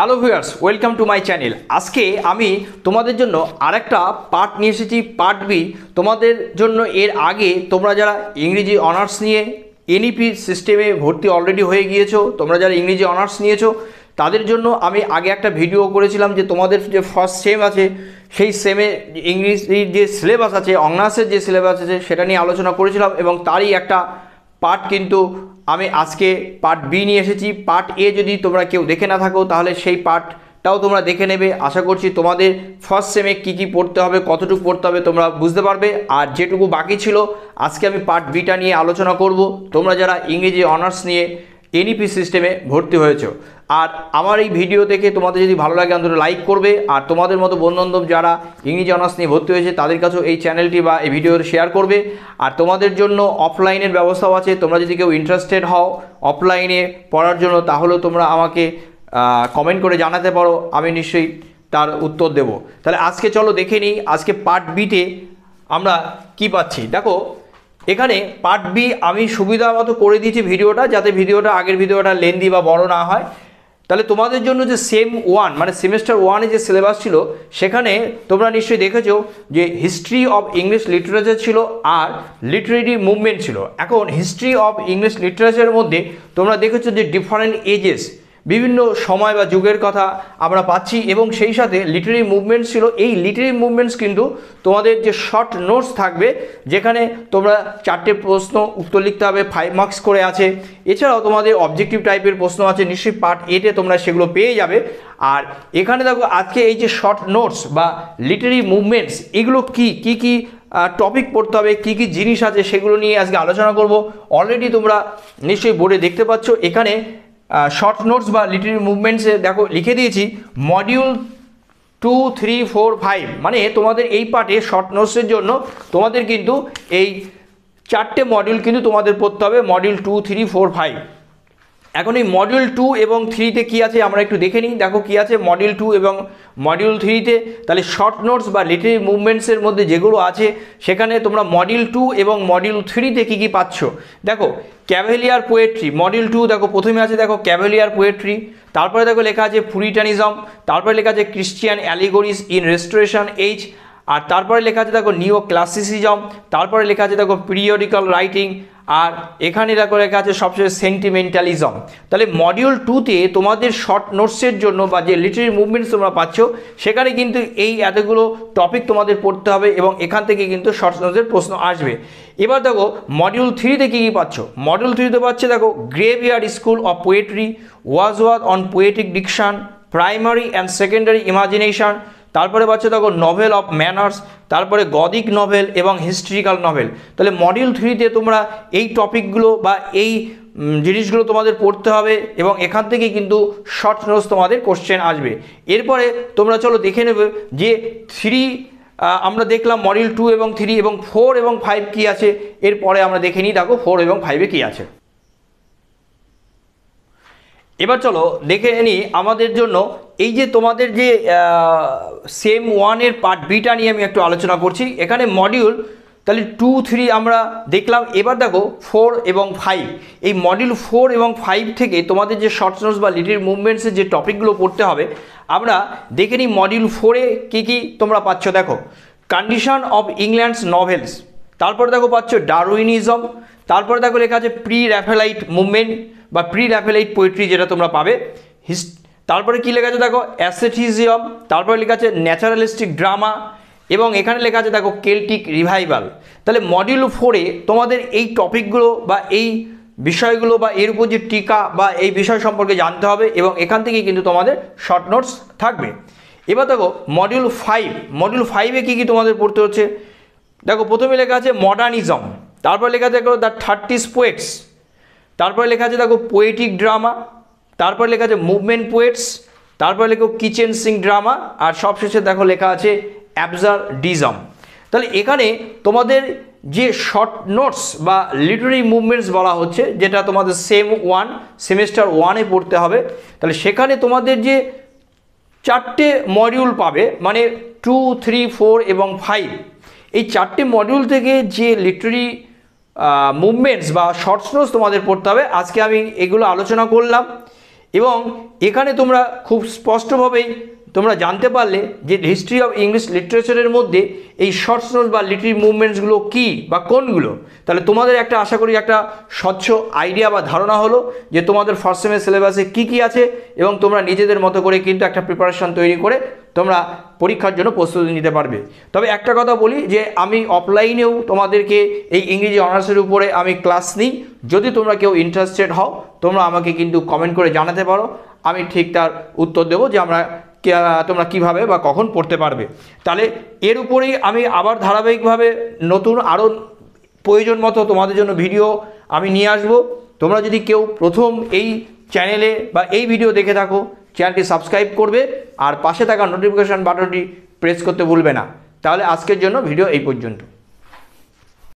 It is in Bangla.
Hello viewers, welcome to my channel. আজকে আমি তোমাদের জন্য আরেকটা পার্ট নিয়ে এসেছি, পার্ট বি। তোমাদের জন্য এর আগে তোমরা যারা ইংরেজি অনার্স নিয়ে এনইপি সিস্টেমে ভর্তি অলরেডি হয়ে গিয়েছো, তোমরা যারা ইংরেজি অনার্স নিয়েছো তাদের জন্য আমি আগে একটা ভিডিও করেছিলাম যে তোমাদের যে ফার্স্ট সেম আছে সেই সেমে ইংরেজির যে সিলেবাস আছে, অনার্সের যে সিলেবাস আছে সেটা নিয়ে আলোচনা করেছিলাম এবং তারই একটা পার্ট কিন্তু আমি আজকে পার্ট বি নিয়ে এসেছি। পার্ট এ যদি তোমরা কেউ দেখে না থাকো তাহলে সেই পার্টটাও তোমরা দেখে নেবে। আশা করছি তোমাদের ফার্স্ট সেমে কী কী পড়তে হবে, কতটুকু পড়তে হবে তোমরা বুঝতে পারবে। আর যেটুকু বাকি ছিল আজকে আমি পার্ট বিটা নিয়ে আলোচনা করব, তোমরা যারা ইংরেজি অনার্স নিয়ে এনইপি সিস্টেমে ভর্তি হয়েছো। আর আমার এই ভিডিও দেখে তোমাদের যদি ভালো লাগে অন্তত লাইক করবে, আর তোমাদের মতো বন্ধুবান্ধব যারা ইংরেজি অনার্স নিয়ে ভর্তি হয়েছে তাদের কাছেও এই চ্যানেলটি বা এই ভিডিও শেয়ার করবে। আর তোমাদের জন্য অফলাইনের ব্যবস্থাও আছে, তোমরা যদি কেউ ইন্টারেস্টেড হও অফলাইনে পড়ার জন্য তাহলেও তোমরা আমাকে কমেন্ট করে জানাতে পারো, আমি নিশ্চয়ই তার উত্তর দেব। তাহলে আজকে চলো দেখে নিই আজকে পার্ট বিতে আমরা কি পাচ্ছি। দেখো এখানে পার্ট বি আমি সুবিধা মতো করে দিয়েছি ভিডিওটা, যাতে ভিডিওটা আগের ভিডিওটা লেন্দি বা বড় না হয়। তাহলে তোমাদের জন্য যে সেম ওয়ান মানে সেমিস্টার ওয়ানে যে সিলেবাস ছিল সেখানে তোমরা নিশ্চয়ই দেখেছো যে হিস্ট্রি অফ ইংলিশ লিটারেচার ছিল আর লিটারেরি মুভমেন্ট ছিল। এখন হিস্ট্রি অফ ইংলিশ লিটারেচারের মধ্যে তোমরা দেখেছো যে ডিফারেন্ট এজেস, বিভিন্ন সময় বা যুগের কথা আমরা পাচ্ছি এবং সেই সাথে লিটারেরি মুভমেন্টস ছিল। এই লিটারেরি মুভমেন্টস কিন্তু তোমাদের যে শর্ট নোটস থাকবে, যেখানে তোমরা 4টে প্রশ্ন উত্তর লিখতে হবে, 5 মার্কস করে আছে। এছাড়াও তোমাদের অবজেক্টিভ টাইপের প্রশ্ন আছে, নিশ্চয়ই পার্ট এতে তোমরা সেগুলো পেয়ে যাবে। আর এখানে দেখো আজকে এই যে শর্ট নোটস বা লিটারেরি মুভমেন্টস, এগুলো কি টপিক পড়তে হবে, কি কি জিনিস আছে সেগুলো নিয়ে আজকে আলোচনা করব। অলরেডি তোমরা নিশ্চয়ই বোর্ডে দেখতে পাচ্ছ এখানে শর্ট নোটস বা লিটারেরি মুভমেন্টসে দেখো লিখে দিয়েছি মডিউল 2, 3, 4, 5। মানে তোমাদের এই পার্টে শর্ট নোটসের জন্য তোমাদের কিন্তু এই 4টে মডিউল কিন্তু তোমাদের পড়তে হবে, মডিউল 2, 3, 4, 5। এখন এই মডিউল 2 এবং 3তে কী আছে আমরা একটু দেখে নিই। দেখো কী আছে মডিউল 2 এবং মডিউল 3তে। তাহলে শর্ট নোটস বা লিটারেরি মুভমেন্টসের মধ্যে যেগুলো আছে সেখানে তোমরা মডিউল 2 এবং মডিউল 3তে কী কী পাচ্ছ। দেখো ক্যাভেলিয়ার পোয়েট্রি মডিউল 2, দেখো প্রথমে আছে দেখো ক্যাভেলিয়ার পোয়েট্রি, তারপরে দেখো লেখা আছে পুরিটানিজম, তারপরে লেখা আছে ক্রিশ্চিয়ান অ্যালিগোরিস ইন রেস্টোরেশন এজ, আর তারপরে লেখা আছে দেখো নিও ক্লাসিসিজম, তারপরে লেখা আছে দেখো পিরিয়ডিক্যাল রাইটিং, আর এখানে দেখো লেখা আছে সবচেয়ে সেন্টিমেন্টালিজম। তাহলে মডিউল 2তে তোমাদের শর্ট নোটসের জন্য বা যে লিটারেরি মুভমেন্টস তোমরা পাচ্ছ সেখানে কিন্তু এই এতগুলো টপিক তোমাদের পড়তে হবে এবং এখান থেকে কিন্তু শর্ট নোটসের প্রশ্ন আসবে। এবার দেখো মডিউল 3তে কী কী পাচ্ছ। মডিউল 3তে পাচ্ছে দেখো graveyard school of poetry, Wordsworth on poetic diction, primary and secondary imagination, তারপরে পাচ্ছে দেখো নভেল অফ ম্যানার্স, তারপরে গদিক নভেল এবং হিস্ট্রিক্যাল নভেল। তাহলে মডিউল 3তে তোমরা এই টপিকগুলো বা এই জিনিসগুলো তোমাদের পড়তে হবে এবং এখান থেকে কিন্তু শর্ট নোটস তোমাদের কোশ্চেন আসবে। এরপরে তোমরা চলো দেখে নেবে যে 3 আমরা দেখলাম মডিউল 2 এবং 3 এবং 4 এবং 5 কী আছে। এরপরে আমরা দেখে নিই দেখো 4 এবং 5-এ কী আছে। এবার চলো দেখে নিই আমাদের জন্য এই যে তোমাদের যে সেম ওয়ানের পার্ট বিটা নিয়ে আমি একটু আলোচনা করছি। এখানে মডিউল তাহলে 2, 3 আমরা দেখলাম। এবার দেখো 4 এবং 5, এই মডিউল 4 এবং 5 থেকে তোমাদের যে শর্ট নোটস বা লিটারেরি মুভমেন্টসের যে টপিকগুলো পড়তে হবে আমরা দেখে নিই। মডিউল 4-এ কী কী তোমরা পাচ্ছ। দেখো কন্ডিশন অফ ইংল্যান্ডস নভেলস, তারপরে দেখো পাচ্ছ ডারউইনিজম, তারপরে দেখো লেখা আছে প্রি র্যাফেলাইট মুভমেন্ট বা প্রি র্যাফেলাইট পোয়েট্রি যেটা তোমরা পাবে। তারপরে কী লেখা আছে দেখো অ্যাসেটিজম, তারপরে লেখা আছে ন্যাচারালিস্টিক ড্রামা এবং এখানে লেখা আছে দেখো কেল্টিক রিভাইভাল। তাহলে মডিউল 4-এ তোমাদের এই টপিকগুলো বা এই বিষয়গুলো বা এর উপর যে টিকা বা এই বিষয় সম্পর্কে জানতে হবে এবং এখান থেকে কিন্তু তোমাদের শর্ট নোটস থাকবে। এবার দেখো মডিউল 5-এ কী কী তোমাদের পড়তে হচ্ছে। দেখো প্রথমে লেখা আছে মডার্নিজম, তারপর লেখা আছে দেখো দ্য 30 পোয়েটস, তারপরে লেখা আছে দেখো পোয়েটিক ড্রামা, তারপরে লেখা আছে মুভমেন্ট পোয়েটস, তারপরে লেখো কিচেন সিং ড্রামা, আর সবশেষে দেখো লেখা আছে অ্যাবসার্ডিজম। তাহলে এখানে তোমাদের যে শর্ট নোটস বা লিটারেরি মুভমেন্টস বলা হচ্ছে যেটা তোমাদের সেমিস্টার 1-এ পড়তে হবে, তাহলে সেখানে তোমাদের যে 4টে মডিউল পাবে মানে 2, 3, 4 এবং 5, এই 4টে মডিউল থেকে যে লিটারেরি মুভমেন্টস বা শর্ট নোটস তোমাদের পড়তে হবে আজকে আমি এগুলো আলোচনা করলাম। এবং এখানে তোমরা খুব স্পষ্টভাবেই তোমরা জানতে পারলে যে হিস্ট্রি অফ ইংলিশ লিটারেচারের মধ্যে এই শর্টস নোট বা লিটারি মুভমেন্টসগুলো কী বা কোনগুলো। তাহলে তোমাদের একটা আশা করি একটা স্বচ্ছ আইডিয়া বা ধারণা হলো যে তোমাদের ফার্স্ট সেমের সিলেবাসে কী কী আছে এবং তোমরা নিজেদের মতো করে কিন্তু একটা প্রিপারেশন তৈরি করে তোমরা পরীক্ষার জন্য প্রস্তুতি নিতে পারবে। তবে একটা কথা বলি যে আমি অফলাইনেও তোমাদেরকে এই ইংরেজি অনার্সের উপরে আমি ক্লাস নিই। যদি তোমরা কেউ ইন্টারেস্টেড হও তোমরা আমাকে কিন্তু কমেন্ট করে জানাতে পারো, আমি ঠিক তার উত্তর দেবো যে তোমরা কিভাবে বা কখন পড়তে পারবে। তাহলে এর উপরেই আমি আবার ধারাবাহিকভাবে নতুন আরও প্রয়োজন মতো তোমাদের জন্য ভিডিও আমি নিয়ে আসব। তোমরা যদি কেউ প্রথম এই চ্যানেলে বা এই ভিডিও দেখে থাকো চ্যানেলটি সাবস্ক্রাইব করবে আর পাশে থাকা নোটিফিকেশন বাটনটি প্রেস করতে ভুলবে না। তাহলে আজকের জন্য ভিডিও এই পর্যন্ত।